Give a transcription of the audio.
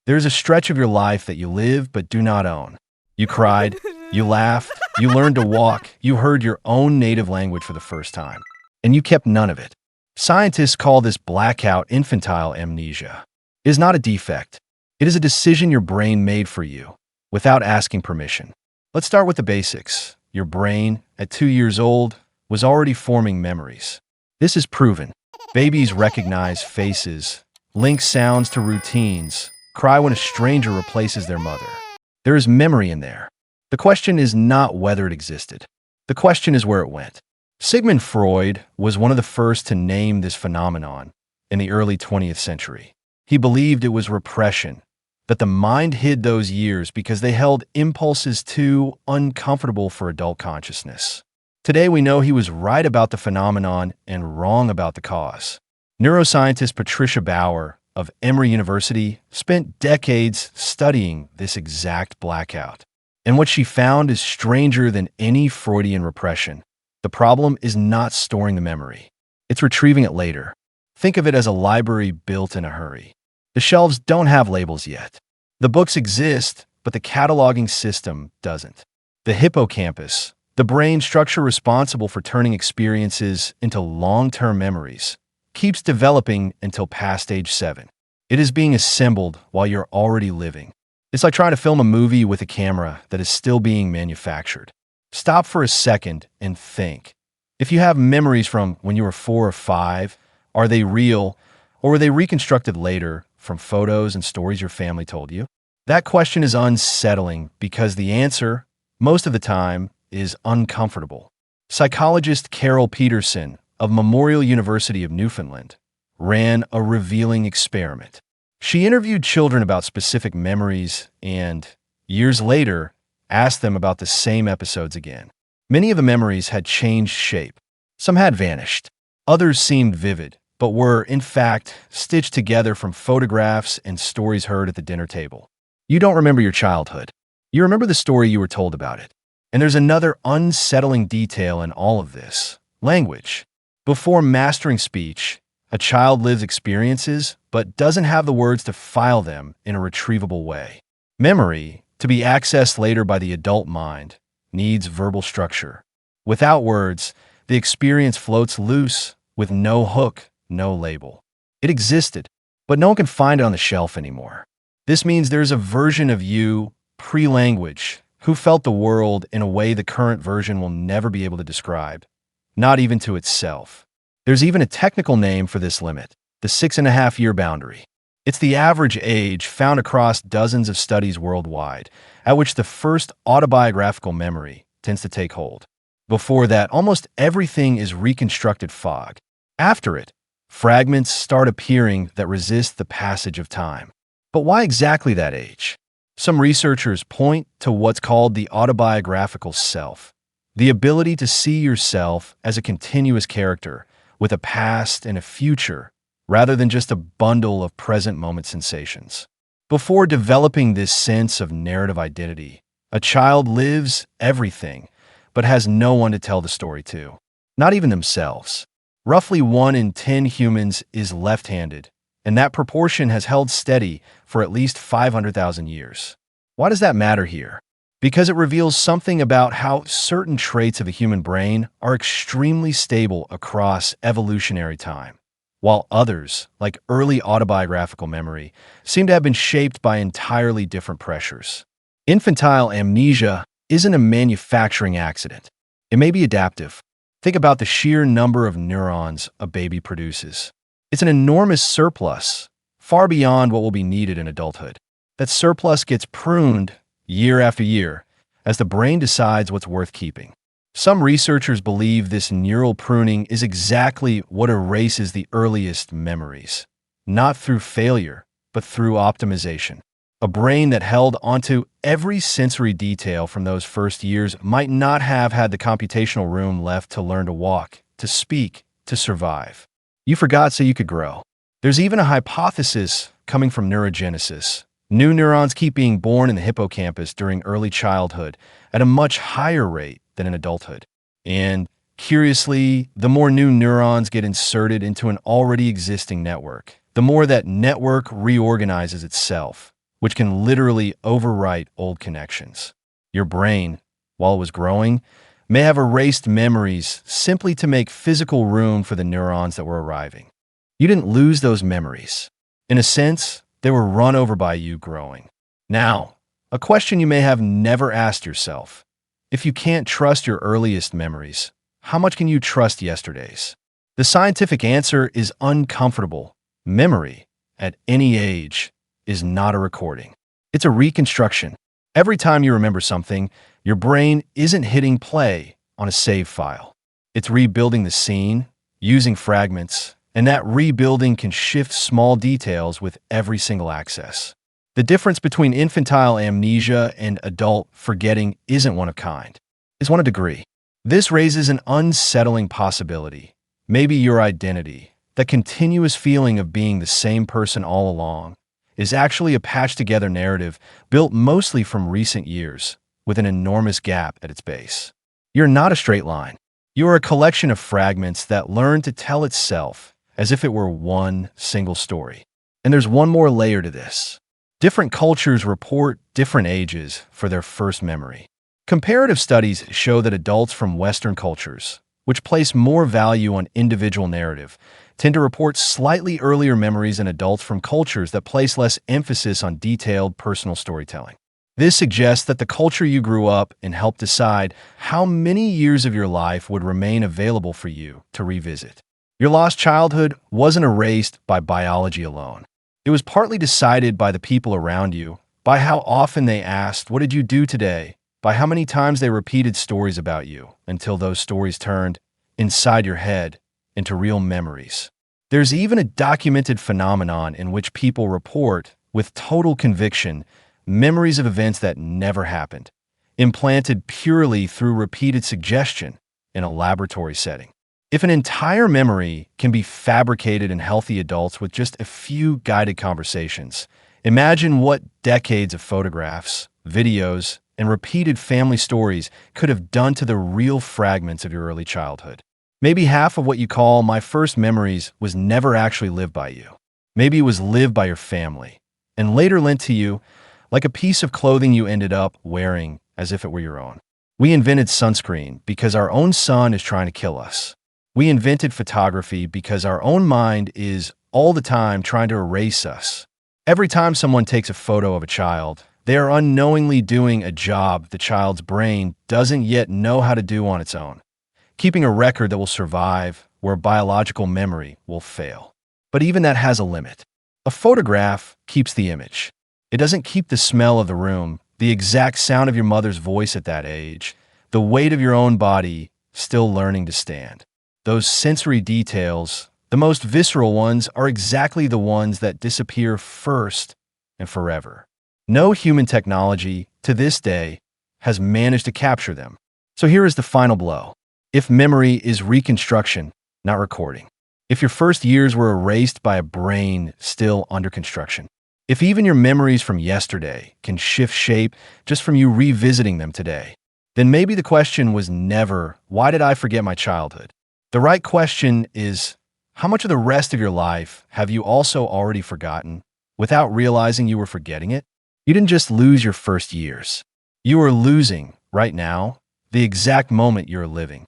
There's a stretch of your life that you live but do not own. You cried, you laughed, you learned to walk, you heard your own native language for the first time, and you kept none of it. Scientists call this blackout infantile amnesia. It is not a defect. It is a decision your brain made for you, without asking permission. Let's start with the basics. Your brain, at 2 years old, was already forming memories. This is proven. Babies recognize faces, link sounds to routines, cry when a stranger replaces their mother. There is memory in there. The question is not whether it existed. The question is where it went. Sigmund Freud was one of the first to name this phenomenon in the early 20th century. He believed it was repression, that the mind hid those years because they held impulses too uncomfortable for adult consciousness. Today we know he was right about the phenomenon and wrong about the cause. Neuroscientist Patricia Bauer of Emory University spent decades studying this exact blackout. And what she found is stranger than any Freudian repression. The problem is not storing the memory. It's retrieving it later. Think of it as a library built in a hurry. The shelves don't have labels yet. The books exist, but the cataloging system doesn't. The hippocampus, the brain structure responsible for turning experiences into long-term memories, keeps developing until past age 7. It is being assembled while you're already living. It's like trying to film a movie with a camera that is still being manufactured. Stop for a second and think. If you have memories from when you were 4 or 5, are they real, or were they reconstructed later from photos and stories your family told you? That question is unsettling because the answer, most of the time, is uncomfortable. Psychologist Carol Peterson of Memorial University of Newfoundland ran a revealing experiment. She interviewed children about specific memories and, years later, asked them about the same episodes again. Many of the memories had changed shape. Some had vanished. Others seemed vivid, but were, in fact, stitched together from photographs and stories heard at the dinner table. You don't remember your childhood. You remember the story you were told about it. And there's another unsettling detail in all of this: language. Before mastering speech, a child lives experiences but doesn't have the words to file them in a retrievable way. Memory, to be accessed later by the adult mind, needs verbal structure. Without words, the experience floats loose with no hook, no label. It existed, but no one can find it on the shelf anymore. This means there's a version of you, pre-language, who felt the world in a way the current version will never be able to describe, not even to itself. There's even a technical name for this limit: the 6.5-year boundary. It's the average age found across dozens of studies worldwide, at which the first autobiographical memory tends to take hold. Before that, almost everything is reconstructed fog. After it, fragments start appearing that resist the passage of time. But why exactly that age? Some researchers point to what's called the autobiographical self, the ability to see yourself as a continuous character with a past and a future, rather than just a bundle of present moment sensations. Before developing this sense of narrative identity, a child lives everything, but has no one to tell the story to, not even themselves. Roughly 1 in 10 humans is left-handed, and that proportion has held steady for at least 500,000 years. Why does that matter here? Because it reveals something about how certain traits of the human brain are extremely stable across evolutionary time, while others, like early autobiographical memory, seem to have been shaped by entirely different pressures. Infantile amnesia isn't a manufacturing accident. It may be adaptive. Think about the sheer number of neurons a baby produces. It's an enormous surplus, far beyond what will be needed in adulthood. That surplus gets pruned year after year as the brain decides what's worth keeping. Some researchers believe this neural pruning is exactly what erases the earliest memories, not through failure, but through optimization. A brain that held onto every sensory detail from those first years might not have had the computational room left to learn to walk, to speak, to survive. You forgot so you could grow. There's even a hypothesis coming from neurogenesis. New neurons keep being born in the hippocampus during early childhood at a much higher rate than in adulthood. And, curiously, the more new neurons get inserted into an already existing network, the more that network reorganizes itself, which can literally overwrite old connections. Your brain, while it was growing, may have erased memories simply to make physical room for the neurons that were arriving. You didn't lose those memories. In a sense, they were run over by you growing. Now, a question you may have never asked yourself. If you can't trust your earliest memories, how much can you trust yesterday's? The scientific answer is uncomfortable. Memory, at any age, is not a recording. It's a reconstruction. Every time you remember something, your brain isn't hitting play on a save file. It's rebuilding the scene, using fragments, and that rebuilding can shift small details with every single access. The difference between infantile amnesia and adult forgetting isn't one of kind. It's one of degree. This raises an unsettling possibility. Maybe your identity, that continuous feeling of being the same person all along, is actually a patched-together narrative built mostly from recent years, with an enormous gap at its base. You're not a straight line. You are a collection of fragments that learn to tell itself as if it were one single story. And there's one more layer to this. Different cultures report different ages for their first memory. Comparative studies show that adults from Western cultures, which place more value on individual narrative, tend to report slightly earlier memories than adults from cultures that place less emphasis on detailed personal storytelling. This suggests that the culture you grew up in helped decide how many years of your life would remain available for you to revisit. Your lost childhood wasn't erased by biology alone. It was partly decided by the people around you, by how often they asked, "What did you do today?" by how many times they repeated stories about you until those stories turned, inside your head, into real memories. There's even a documented phenomenon in which people report, with total conviction, memories of events that never happened, implanted purely through repeated suggestion in a laboratory setting. If an entire memory can be fabricated in healthy adults with just a few guided conversations, imagine what decades of photographs, videos, and repeated family stories could have done to the real fragments of your early childhood. Maybe half of what you call my first memories was never actually lived by you. Maybe it was lived by your family, and later lent to you like a piece of clothing you ended up wearing as if it were your own. We invented sunscreen because our own sun is trying to kill us. We invented photography because our own mind is all the time trying to erase us. Every time someone takes a photo of a child, they are unknowingly doing a job the child's brain doesn't yet know how to do on its own, keeping a record that will survive where biological memory will fail. But even that has a limit. A photograph keeps the image. It doesn't keep the smell of the room, the exact sound of your mother's voice at that age, the weight of your own body still learning to stand. Those sensory details, the most visceral ones, are exactly the ones that disappear first and forever. No human technology, to this day, has managed to capture them. So here is the final blow. If memory is reconstruction, not recording. If your first years were erased by a brain still under construction. If even your memories from yesterday can shift shape just from you revisiting them today, then maybe the question was never, why did I forget my childhood? The right question is, how much of the rest of your life have you also already forgotten without realizing you were forgetting it? You didn't just lose your first years. You are losing, right now, the exact moment you're living.